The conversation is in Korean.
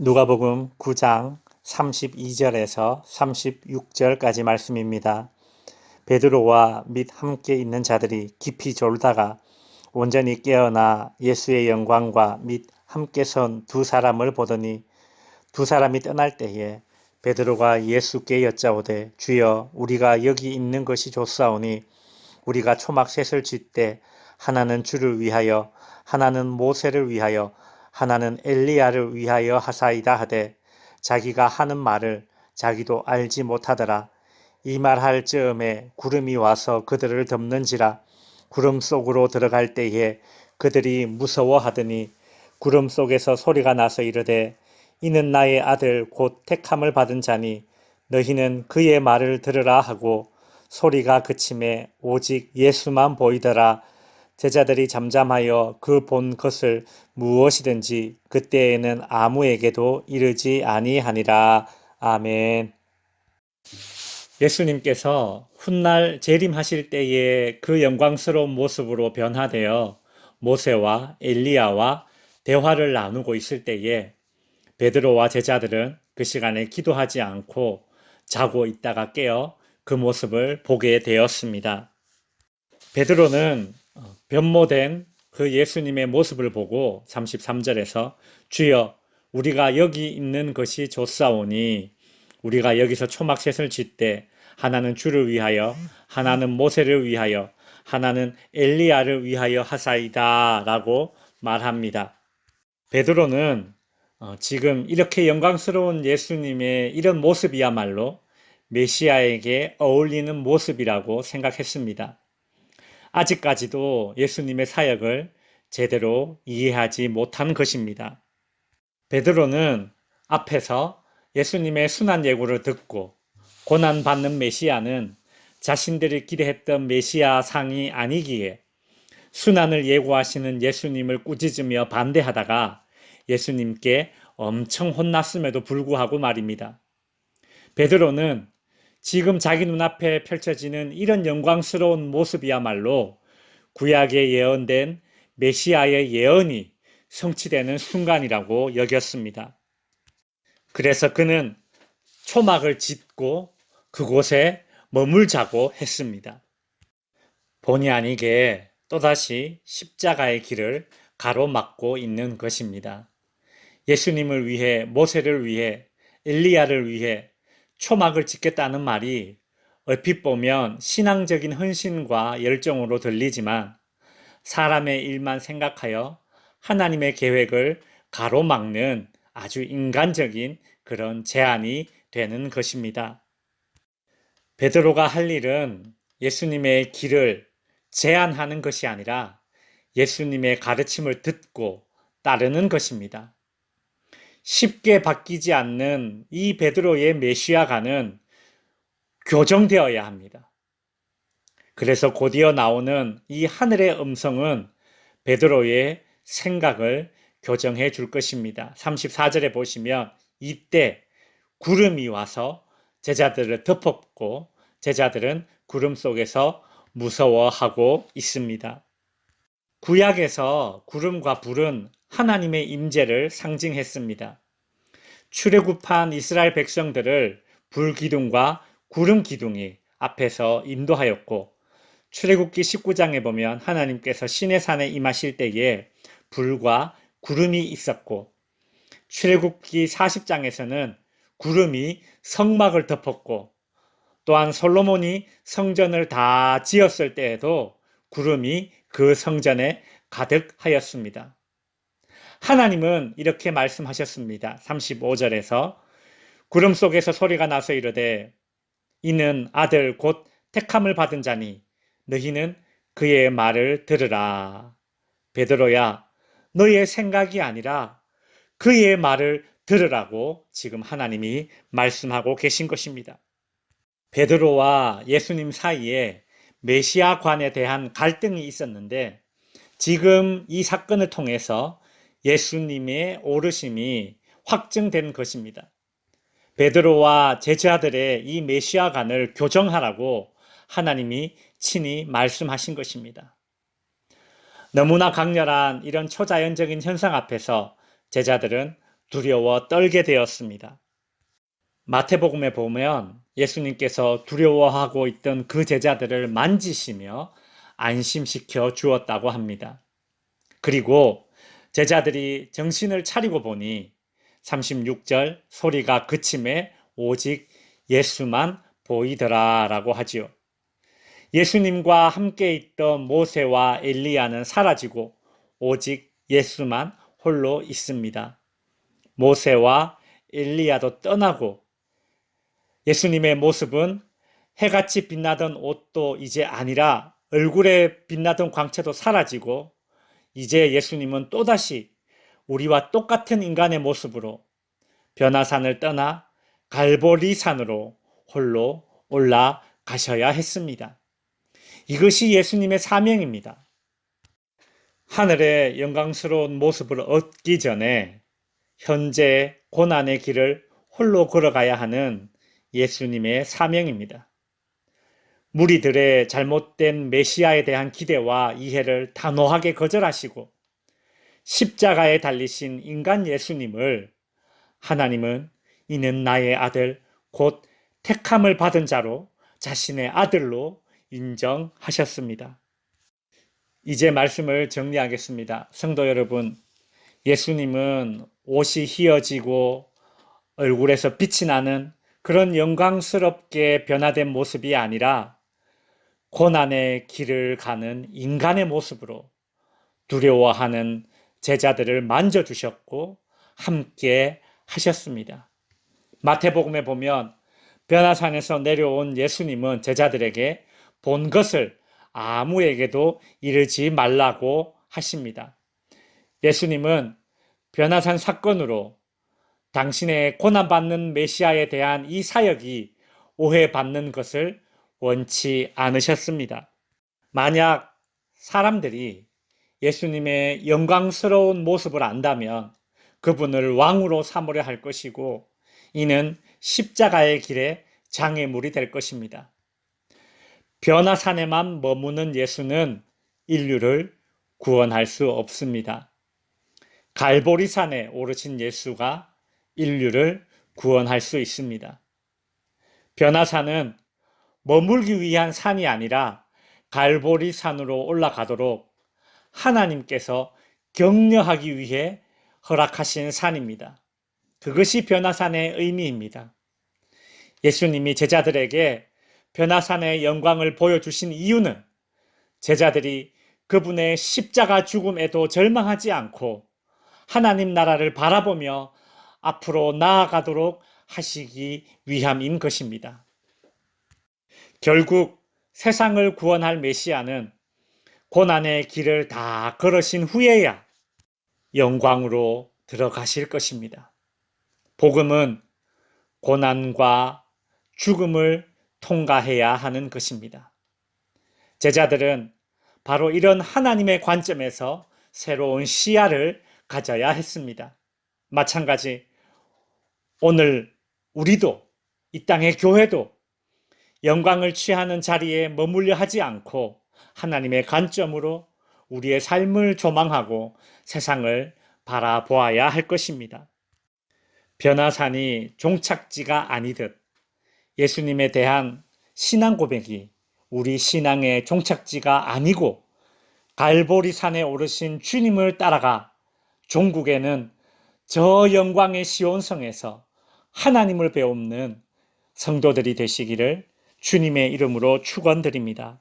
누가복음 9장 32절에서 36절까지 말씀입니다. 베드로와 및 함께 있는 자들이 깊이 졸다가 온전히 깨어나 예수의 영광과 및 함께 선 두 사람을 보더니 두 사람이 떠날 때에 베드로가 예수께 여짜오되 주여 우리가 여기 있는 것이 좋사오니 우리가 초막 셋을 쥘때 하나는 주를 위하여 하나는 모세를 위하여 하나는 엘리야를 위하여 하사이다 하되 자기가 하는 말을 자기도 알지 못하더라. 이 말할 즈음에 구름이 와서 그들을 덮는지라. 구름 속으로 들어갈 때에 그들이 무서워하더니 구름 속에서 소리가 나서 이르되 이는 나의 아들 곧 택함을 받은 자니 너희는 그의 말을 들으라 하고 소리가 그침에 오직 예수만 보이더라. 제자들이 잠잠하여 그 본 것을 무엇이든지 그때에는 아무에게도 이르지 아니하니라. 아멘. 예수님께서 훗날 재림하실 때에 그 영광스러운 모습으로 변화되어 모세와 엘리야와 대화를 나누고 있을 때에 베드로와 제자들은 그 시간에 기도하지 않고 자고 있다가 깨어 그 모습을 보게 되었습니다. 베드로는 변모된 그 예수님의 모습을 보고 33절에서 주여 우리가 여기 있는 것이 좋사오니 우리가 여기서 초막셋을 쥘때 하나는 주를 위하여 하나는 모세를 위하여 하나는 엘리야를 위하여 하사이다 라고 말합니다. 베드로는 지금 이렇게 영광스러운 예수님의 이런 모습이야말로 메시아에게 어울리는 모습이라고 생각했습니다. 아직까지도 예수님의 사역을 제대로 이해하지 못한 것입니다. 베드로는 앞에서 예수님의 순환 예고를 듣고 고난받는 메시아는 자신들이 기대했던 메시아 상이 아니기에 순환을 예고하시는 예수님을 꾸짖으며 반대하다가 예수님께 엄청 혼났음에도 불구하고 말입니다. 베드로는 지금 자기 눈앞에 펼쳐지는 이런 영광스러운 모습이야말로 구약에 예언된 메시아의 예언이 성취되는 순간이라고 여겼습니다. 그래서 그는 초막을 짓고 그곳에 머물자고 했습니다. 본의 아니게 또다시 십자가의 길을 가로막고 있는 것입니다. 예수님을 위해, 모세를 위해, 엘리야를 위해 초막을 짓겠다는 말이 얼핏 보면 신앙적인 헌신과 열정으로 들리지만 사람의 일만 생각하여 하나님의 계획을 가로막는 아주 인간적인 그런 제안이 되는 것입니다. 베드로가 할 일은 예수님의 길을 제안하는 것이 아니라 예수님의 가르침을 듣고 따르는 것입니다. 쉽게 바뀌지 않는 이 베드로의 메시아가는 교정되어야 합니다. 그래서 곧이어 나오는 이 하늘의 음성은 베드로의 생각을 교정해 줄 것입니다. 34절에 보시면 이때 구름이 와서 제자들을 덮었고 제자들은 구름 속에서 무서워하고 있습니다. 구약에서 구름과 불은 하나님의 임재를 상징했습니다. 출애굽한 이스라엘 백성들을 불기둥과 구름 기둥이 앞에서 인도하였고 출애굽기 19장에 보면 하나님께서 시내산에 임하실 때에 불과 구름이 있었고 출애굽기 40장에서는 구름이 성막을 덮었고 또한 솔로몬이 성전을 다 지었을 때에도 구름이 그 성전에 가득하였습니다. 하나님은 이렇게 말씀하셨습니다. 35절에서 구름 속에서 소리가 나서 이르되 이는 아들 곧 택함을 받은 자니 너희는 그의 말을 들으라. 베드로야 너의 생각이 아니라 그의 말을 들으라고 지금 하나님이 말씀하고 계신 것입니다. 베드로와 예수님 사이에 메시아관에 대한 갈등이 있었는데 지금 이 사건을 통해서 예수님의 오르심이 확증된 것입니다. 베드로와 제자들의 이 메시아관을 교정하라고 하나님이 친히 말씀하신 것입니다. 너무나 강렬한 이런 초자연적인 현상 앞에서 제자들은 두려워 떨게 되었습니다. 마태복음에 보면 예수님께서 두려워하고 있던 그 제자들을 만지시며 안심시켜 주었다고 합니다. 그리고 제자들이 정신을 차리고 보니 36절 소리가 그침에 오직 예수만 보이더라 라고 하지요. 예수님과 함께 있던 모세와 엘리야는 사라지고 오직 예수만 홀로 있습니다. 모세와 엘리야도 떠나고 예수님의 모습은 해같이 빛나던 옷도 이제 아니라 얼굴에 빛나던 광채도 사라지고 이제 예수님은 또다시 우리와 똑같은 인간의 모습으로 변화산을 떠나 갈보리산으로 홀로 올라가셔야 했습니다. 이것이 예수님의 사명입니다. 하늘의 영광스러운 모습을 얻기 전에 현재 고난의 길을 홀로 걸어가야 하는 예수님의 사명입니다. 무리들의 잘못된 메시아에 대한 기대와 이해를 단호하게 거절하시고 십자가에 달리신 인간 예수님을 하나님은 이는 나의 아들 곧 택함을 받은 자로 자신의 아들로 인정하셨습니다. 이제 말씀을 정리하겠습니다. 성도 여러분, 예수님은 옷이 휘어지고 얼굴에서 빛이 나는 그런 영광스럽게 변화된 모습이 아니라 고난의 길을 가는 인간의 모습으로 두려워하는 제자들을 만져주셨고 함께 하셨습니다. 마태복음에 보면 변화산에서 내려온 예수님은 제자들에게 본 것을 아무에게도 이르지 말라고 하십니다. 예수님은 변화산 사건으로 당신의 고난받는 메시아에 대한 이 사역이 오해받는 것을 원치 않으셨습니다. 만약 사람들이 예수님의 영광스러운 모습을 안다면 그분을 왕으로 삼으려 할 것이고 이는 십자가의 길에 장애물이 될 것입니다. 변화산에만 머무는 예수는 인류를 구원할 수 없습니다. 갈보리산에 오르신 예수가 인류를 구원할 수 있습니다. 변화산은 머물기 위한 산이 아니라 갈보리산으로 올라가도록 하나님께서 격려하기 위해 허락하신 산입니다. 그것이 변화산의 의미입니다. 예수님이 제자들에게 변화산의 영광을 보여주신 이유는 제자들이 그분의 십자가 죽음에도 절망하지 않고 하나님 나라를 바라보며 앞으로 나아가도록 하시기 위함인 것입니다. 결국 세상을 구원할 메시아는 고난의 길을 다 걸으신 후에야 영광으로 들어가실 것입니다. 복음은 고난과 죽음을 통과해야 하는 것입니다. 제자들은 바로 이런 하나님의 관점에서 새로운 시야를 가져야 했습니다. 마찬가지 오늘 우리도 이 땅의 교회도 영광을 취하는 자리에 머물려 하지 않고 하나님의 관점으로 우리의 삶을 조망하고 세상을 바라보아야 할 것입니다. 변화산이 종착지가 아니듯 예수님에 대한 신앙 고백이 우리 신앙의 종착지가 아니고 갈보리산에 오르신 주님을 따라가 종국에는 저 영광의 시온성에서 하나님을 배우는 성도들이 되시기를 주님의 이름으로 축원드립니다.